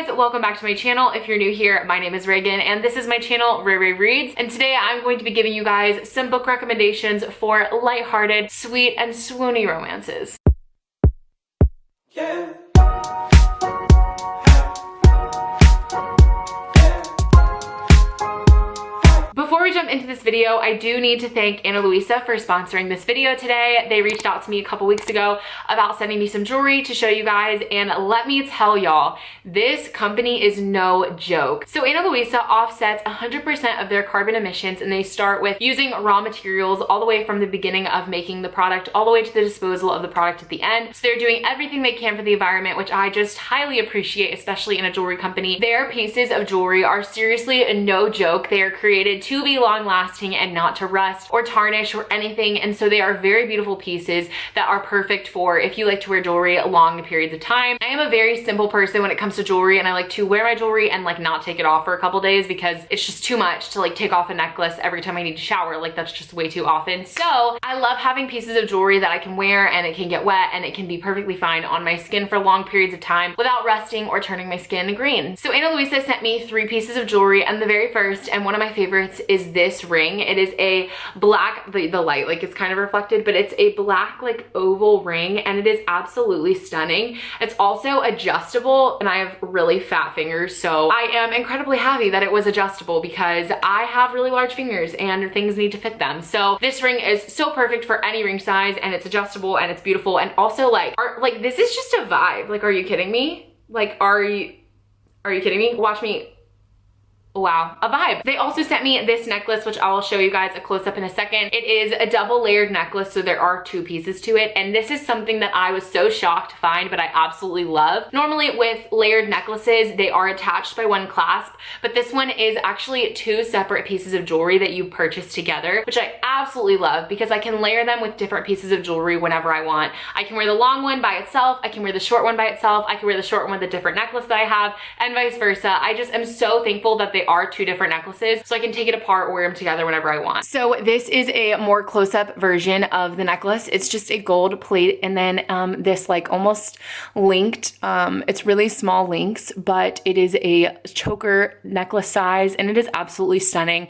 guys, welcome back to my channel. If you're new here, my name is Reagan and this is my channel, Ray Reads, and today I'm going to be giving you guys some book recommendations for lighthearted, sweet, and swoony romances. Yeah. Before we jump into this video, I do need to thank Ana Luisa for sponsoring this video today. They reached out to me a couple weeks ago about sending me some jewelry to show you guys, and let me tell y'all, this company is no joke. So Ana Luisa offsets 100% of their carbon emissions, and they start with using raw materials all the way from the beginning of making the product all the way to the disposal of the product at the end. So they're doing everything they can for the environment, which I just highly appreciate, especially in a jewelry company. Their pieces of jewelry are seriously no joke. They are created to be long lasting and not to rust or tarnish or anything, and so they are very beautiful pieces that are perfect for if you like to wear jewelry long periods of time. I am a very simple person when it comes to jewelry, and I like to wear my jewelry and like not take it off for a couple days because it's just too much to like take off a necklace every time I need to shower. Like that's just way too often. So I love having pieces of jewelry that I can wear and it can get wet and it can be perfectly fine on my skin for long periods of time without rusting or turning my skin green. So Ana Luisa sent me 3 pieces of jewelry, and the very first and one of my favorites is this ring. It is a black, the light like it's kind of reflected, but it's a black like oval ring, and it is absolutely stunning. It's also adjustable, and I have really fat fingers, so I am incredibly happy that it was adjustable because I have really large fingers and things need to fit them. So this ring is so perfect for any ring size, and it's adjustable and it's beautiful, and also like this is just a vibe. Like, are you kidding me? Like, are you kidding me? Watch me. Wow, a vibe. They also sent me this necklace, which I will show you guys a close-up in a second. It is a double layered necklace, so there are 2 pieces to it, and this is something that I was so shocked to find, but I absolutely love. Normally with layered necklaces, they are attached by one clasp, but this one is actually 2 separate pieces of jewelry that you purchase together, which I absolutely love because I can layer them with different pieces of jewelry whenever I want. I can wear the long one by itself, I can wear the short one by itself, I can wear the short one with a different necklace that I have, and vice versa. I just am so thankful that they are 2 different necklaces, so I can take it apart or wear them together whenever I want. So this is a more close-up version of the necklace. It's just a gold plate, and then this like almost linked, it's really small links, but it is a choker necklace size, and it is absolutely stunning.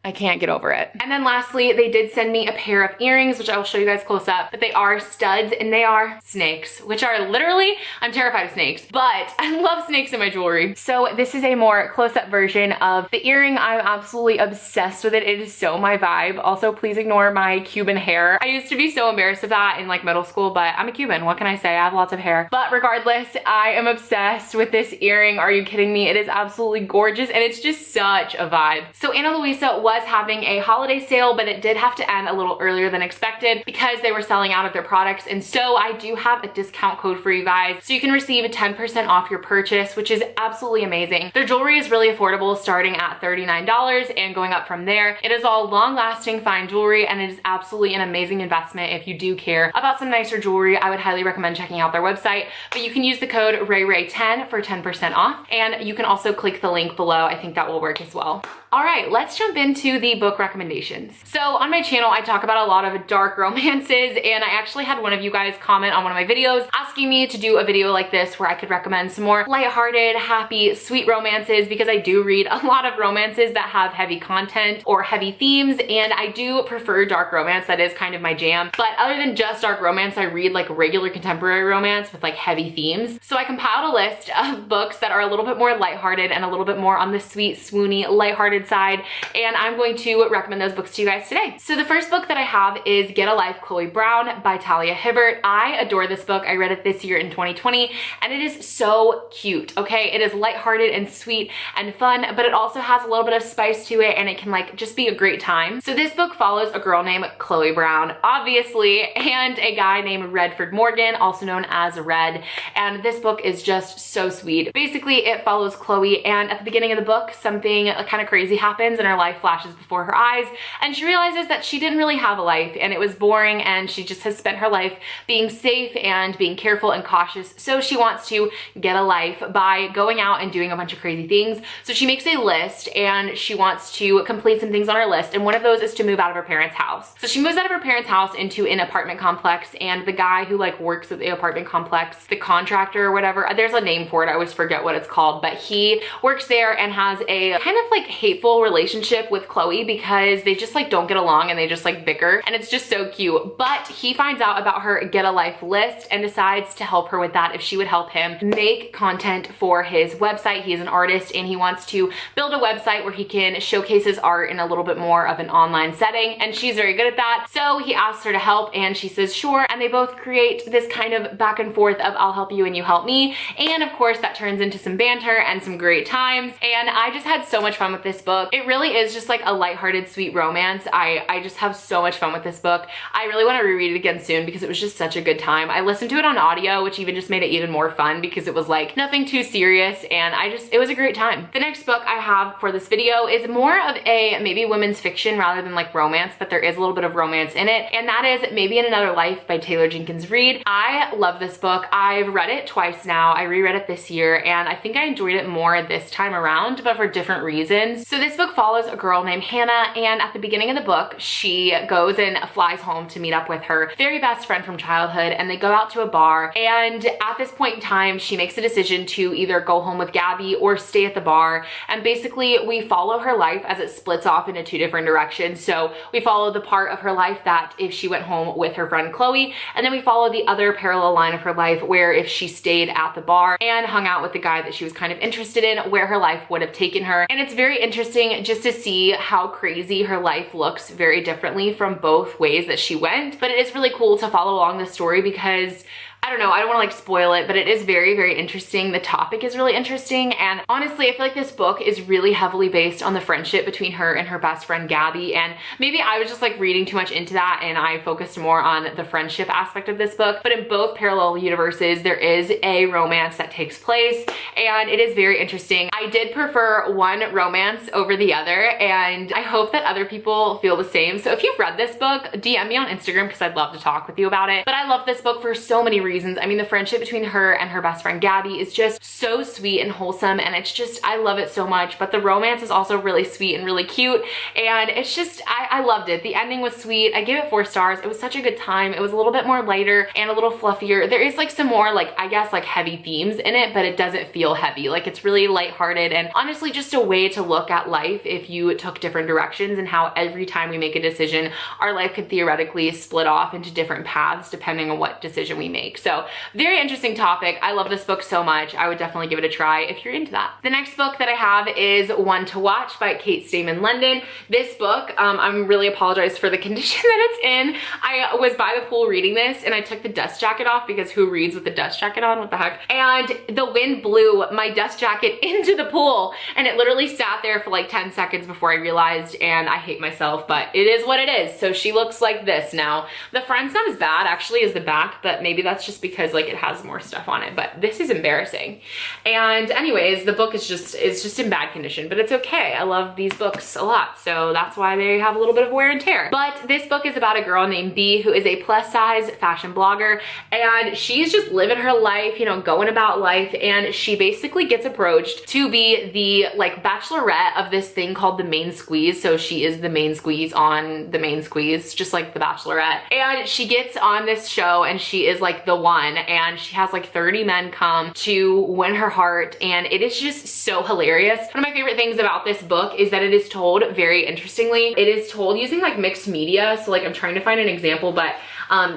I can't get over it. And then lastly, they did send me a pair of earrings, which I will show you guys close up, but they are studs and they are snakes, which are literally, I'm terrified of snakes, but I love snakes in my jewelry. So this is a more close-up version of the earring. I'm absolutely obsessed with it. It is so my vibe. Also, please ignore my Cuban hair. I used to be so embarrassed of that in like middle school, but I'm a Cuban. What can I say? I have lots of hair. But regardless, I am obsessed with this earring. Are you kidding me? It is absolutely gorgeous, and it's just such a vibe. So Ana Luisa was having a holiday sale, but it did have to end a little earlier than expected because they were selling out of their products, and so I do have a discount code for you guys, so you can receive a 10% off your purchase, which is absolutely amazing. Their jewelry is really affordable, starting at $39 and going up from there. It is all long-lasting fine jewelry, and it is absolutely an amazing investment. If you do care about some nicer jewelry, I would highly recommend checking out their website, but you can use the code RayRay10 for 10% off, and you can also click the link below. I think that will work as well. All right, let's jump into the book recommendations. So on my channel, I talk about a lot of dark romances, and I actually had one of you guys comment on one of my videos asking me to do a video like this where I could recommend some more lighthearted, happy, sweet romances, because I do read a lot of romances that have heavy content or heavy themes, and I do prefer dark romance. That is kind of my jam. But other than just dark romance, I read like regular contemporary romance with like heavy themes. So I compiled a list of books that are a little bit more lighthearted and a little bit more on the sweet, swoony, lighthearted side, and I'm going to recommend those books to you guys today. So the first book that I have is Get a Life, Chloe Brown by Talia Hibbert. I adore this book. I read it this year in 2020, and it is so cute, okay? It is lighthearted and sweet and fun, but it also has a little bit of spice to it, and it can like just be a great time. So this book follows a girl named Chloe Brown, obviously, and a guy named Redford Morgan, also known as Red, and this book is just so sweet. Basically, it follows Chloe, and at the beginning of the book, something kind of crazy crazy happens and her life flashes before her eyes, and she realizes that she didn't really have a life and it was boring, and she just has spent her life being safe and being careful and cautious. So she wants to get a life by going out and doing a bunch of crazy things. So she makes a list and she wants to complete some things on her list, and one of those is to move out of her parents' house. So she moves out of her parents' house into an apartment complex, and the guy who like works at the apartment complex, the contractor or whatever, there's a name for it, I always forget what it's called, but he works there and has a kind of like hateful relationship with Chloe because they just like don't get along and they just like bicker, and it's just so cute. But he finds out about her get a life list and decides to help her with that if she would help him make content for his website. He is an artist and he wants to build a website where he can showcase his art in a little bit more of an online setting, and she's very good at that. So he asks her to help and she says sure, and they both create this kind of back and forth of I'll help you and you help me, and of course that turns into some banter and some great times, and I just had so much fun with this book. It really is just like a lighthearted sweet romance. I just have so much fun with this book. I really want to reread it again soon because it was just such a good time. I listened to it on audio, which even just made it even more fun because it was like nothing too serious, and it was a great time. The next book I have for this video is more of a maybe women's fiction rather than like romance, but there is a little bit of romance in it, and that is Maybe in Another Life by Taylor Jenkins Reid. I love this book. I've read it twice now. I reread it this year and I think I enjoyed it more this time around, but for different reasons. So this book follows a girl named Hannah, and at the beginning of the book she goes and flies home to meet up with her very best friend from childhood, and they go out to a bar, and at this point in time she makes a decision to either go home with Gabby or stay at the bar, and basically we follow her life as it splits off into two different directions. So we follow the part of her life that if she went home with her friend Chloe, and then we follow the other parallel line of her life where if she stayed at the bar and hung out with the guy that she was kind of interested in, where her life would have taken her. And it's very interesting just to see how crazy her life looks very differently from both ways that she went. But it is really cool to follow along the story because I don't know, I don't want to like spoil it, but it is very, very interesting. The topic is really interesting, and honestly I feel like this book is really heavily based on the friendship between her and her best friend Gabby, and maybe I was just like reading too much into that and I focused more on the friendship aspect of this book. But in both parallel universes there is a romance that takes place, and it is very interesting. I did prefer one romance over the other, and I hope that other people feel the same. So if you've read this book, DM me on Instagram because I'd love to talk with you about it. But I love this book for so many reasons. I mean, the friendship between her and her best friend Gabby is just so sweet and wholesome, and it's just, I love it so much. But the romance is also really sweet and really cute, and it's just, I loved it. The ending was sweet. I gave it 4 stars. It was such a good time. It was a little bit more lighter and a little fluffier. There is like some more like, I guess like heavy themes in it, but it doesn't feel heavy. Like it's really lighthearted and honestly just a way to look at life if you took different directions, and how every time we make a decision, our life could theoretically split off into different paths depending on what decision we make. So very interesting topic. I love this book so much. I would definitely give it a try if you're into that. The next book that I have is One to Watch by Kate Stayman London. This book, I'm really apologize for the condition that it's in. I was by the pool reading this and I took the dust jacket off because who reads with the dust jacket on? What the heck? And the wind blew my dust jacket into the pool, and it literally sat there for like 10 seconds before I realized, and I hate myself, but it is what it is. So she looks like this now. The front's not as bad actually as the back, but maybe that's just because like it has more stuff on it, but this is embarrassing. And anyways, the book is just in bad condition, but it's okay. I love these books a lot, so that's why they have a little bit of wear and tear. But this book is about a girl named B who is a plus size fashion blogger, and she's just living her life, you know, going about life, and she basically gets approached to be the like bachelorette of this thing called The Main Squeeze. So she is the main squeeze on The Main Squeeze, just like the Bachelorette. And she gets on this show and she is like the one, and she has like 30 men come to win her heart, and it is just so hilarious. One of my favorite things about this book is that it is told very interestingly. It is told using like mixed media, so like I'm trying to find an example, but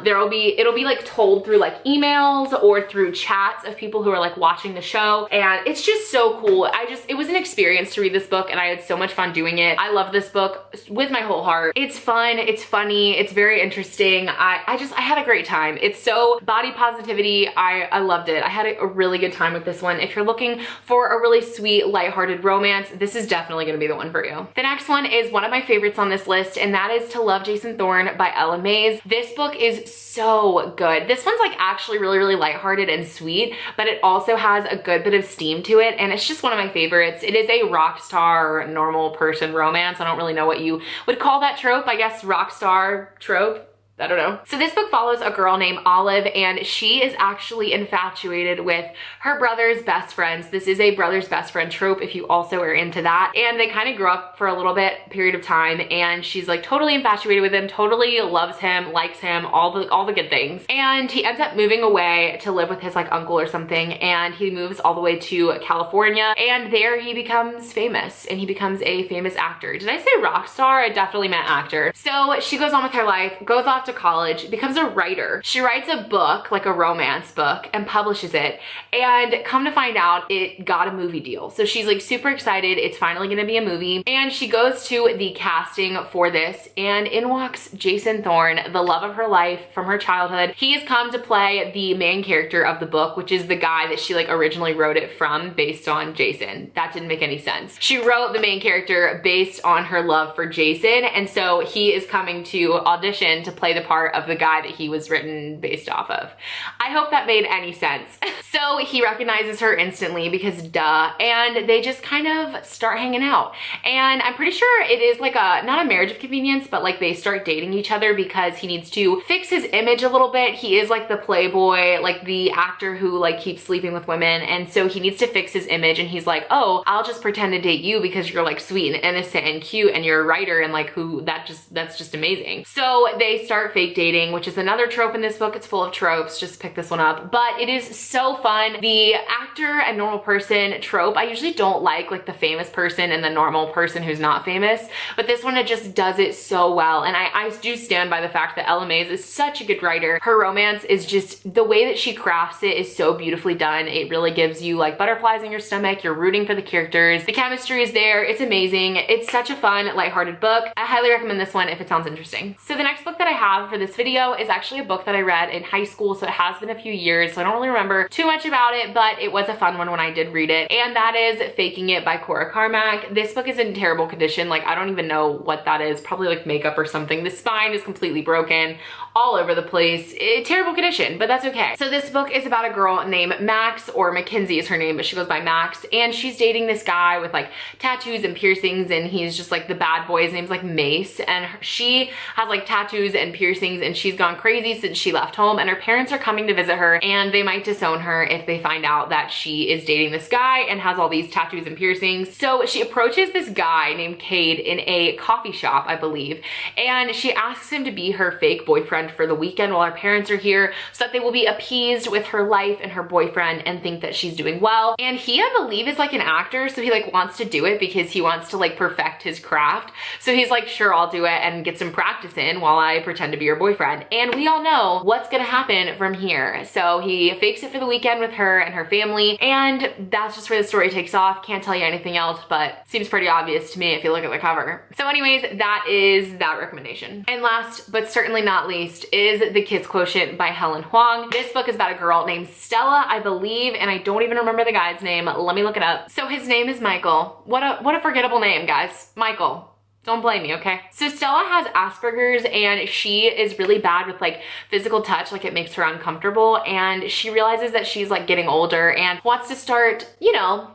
it'll be like told through like emails or through chats of people who are like watching the show, and it's just so cool. It was an experience to read this book, and I had so much fun doing it. I love this book with my whole heart. It's fun, it's funny, it's very interesting. I had a great time. It's so body positivity. I loved it. I had a really good time with this one. If you're looking for a really sweet, lighthearted romance, this is definitely gonna be the one for you. The next one is one of my favorites on this list, and that is To Love Jason Thorne by Ella Mays. This book is so good. This one's like actually really, really lighthearted and sweet, but it also has a good bit of steam to it, and it's just one of my favorites. It is a rock star, normal person romance. I don't really know what you would call that trope. I guess rock star trope. I don't know. So this book follows a girl named Olive, and she is actually infatuated with her brother's best friends. This is a brother's best friend trope if you also are into that. And they kind of grew up for a little period of time, and she's like totally infatuated with him, totally loves him, likes him, all the good things. And he ends up moving away to live with his like uncle or something, and he moves all the way to California, and there he becomes famous, and he becomes a famous actor. Did I say rock star? I definitely meant actor. So she goes on with her life, goes off to college, becomes a writer. She writes a book, like a romance book, and publishes it, and come to find out it got a movie deal. So she's like super excited, it's finally gonna be a movie, and she goes to the casting for this, and in walks Jason Thorne, the love of her life from her childhood. He has come to play the main character of the book, which is the guy that she like originally wrote it from, based on Jason. That didn't make any sense. She wrote the main character based on her love for Jason, and so he is coming to audition to play the part of the guy that he was written based off of. I hope that made any sense. So he recognizes her instantly because duh, and they just kind of start hanging out. And I'm pretty sure it is like a, not a marriage of convenience, but like they start dating each other because he needs to fix his image a little bit. He is like the playboy, like the actor who like keeps sleeping with women, and so he needs to fix his image, and he's like, oh, I'll just pretend to date you because you're like sweet and innocent and cute and you're a writer, and like that's just amazing. So they start fake dating, which is another trope in this book. It's full of tropes, just pick this one up, but it is so fun. The actor and normal person trope, I usually don't like the famous person and the normal person who's not famous, but this one, it just does it so well. And I do stand by the fact that Ella Mays is such a good writer. Her romance is just, the way that she crafts it is so beautifully done. It really gives you like butterflies in your stomach. You're rooting for the characters. The chemistry is there. It's amazing. It's such a fun, lighthearted book. I highly recommend this one if it sounds interesting. So the next book that I have for this video is actually a book that I read in high school, so it has been a few years, so I don't really remember too much about it, but it was a fun one when I did read it, and that is Faking It by Cora Carmack. This book is in terrible condition. Like, I don't even know what that is, probably like makeup or something. The spine is completely broken, all over the place. Terrible condition, but that's okay. So this book is about a girl named Max, or Mackenzie is her name, but she goes by Max, and she's dating this guy with like tattoos and piercings, and he's just like the bad boy. His name's like Mace, and she has like tattoos and piercings, and she's gone crazy since she left home, and her parents are coming to visit her, and they might disown her if they find out that she is dating this guy and has all these tattoos and piercings. So she approaches this guy named Cade in a coffee shop, I believe, and she asks him to be her fake boyfriend for the weekend while her parents are here, so that they will be appeased with her life and her boyfriend and think that she's doing well. And he, I believe, is like an actor, so he like wants to do it because he wants to like perfect his craft. So he's like, sure, I'll do it and get some practice in while I pretend to be your boyfriend. And we all know what's gonna happen from here. So he fakes it for the weekend with her and her family, and that's just where the story takes off. Can't tell you anything else, but seems pretty obvious to me if you look at the cover. So anyways, that is that recommendation. And last but certainly not least is The Kiss Quotient by Helen Huang. This book is about a girl named Stella, I believe, and I don't even remember the guy's name. Let me look it up. So his name is Michael. What a forgettable name, guys. Michael. Don't blame me, okay? So Stella has Asperger's, and she is really bad with like physical touch, like it makes her uncomfortable, and she realizes that she's like getting older and wants to start, you know,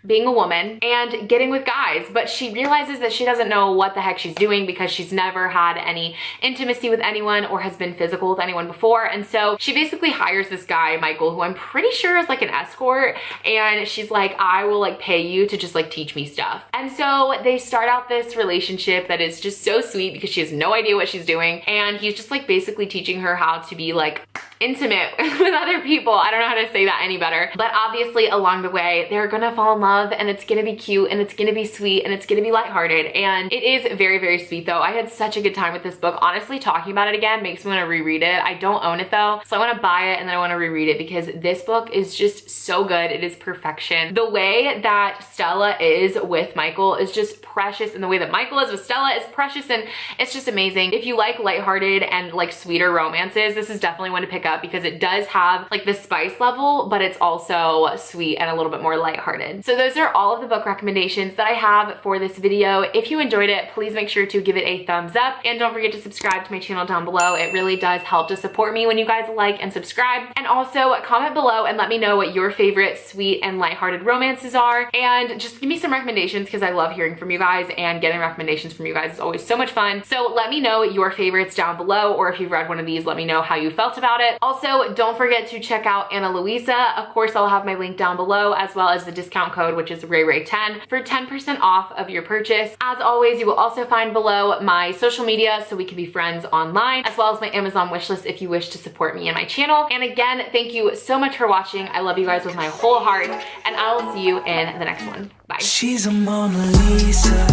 being a woman and getting with guys, but she realizes that she doesn't know what the heck she's doing because she's never had any intimacy with anyone or has been physical with anyone before. And so she basically hires this guy, Michael, who I'm pretty sure is like an escort, and she's like, I will like pay you to just like teach me stuff. And so they start out this relationship that is just so sweet because she has no idea what she's doing, and he's just like basically teaching her how to be like intimate with other people. I don't know how to say that any better, but obviously along the way they're gonna fall in love, and it's gonna be cute, and it's gonna be sweet, and it's gonna be lighthearted, and it is very, very sweet though. I had such a good time with this book. Honestly, talking about it again makes me want to reread it. I don't own it though, so I want to buy it and then I want to reread it because this book is just so good. It is perfection. The way that Stella is with Michael is just precious, and the way that Michael is with Stella is precious, and it's just amazing. If you like lighthearted and like sweeter romances, this is definitely one to pick up because it does have like the spice level, but it's also sweet and a little bit more lighthearted. So those are all of the book recommendations that I have for this video. If you enjoyed it, please make sure to give it a thumbs up and don't forget to subscribe to my channel down below. It really does help to support me when you guys like and subscribe. And also comment below and let me know what your favorite sweet and lighthearted romances are, and just give me some recommendations because I love hearing from you guys, and getting recommendations from you guys is always so much fun. So let me know your favorites down below, or if you've read one of these, let me know how you felt about it. Also, don't forget to check out Ana Luisa. Of course, I'll have my link down below, as well as the discount code, which is RayRay10 for 10% off of your purchase. As always, you will also find below my social media so we can be friends online, as well as my Amazon wishlist if you wish to support me and my channel. And again, thank you so much for watching. I love you guys with my whole heart, and I will see you in the next one. Bye. She's a Mona Lisa.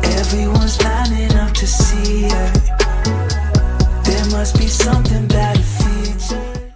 Everyone's lining up to see her. There must be something better.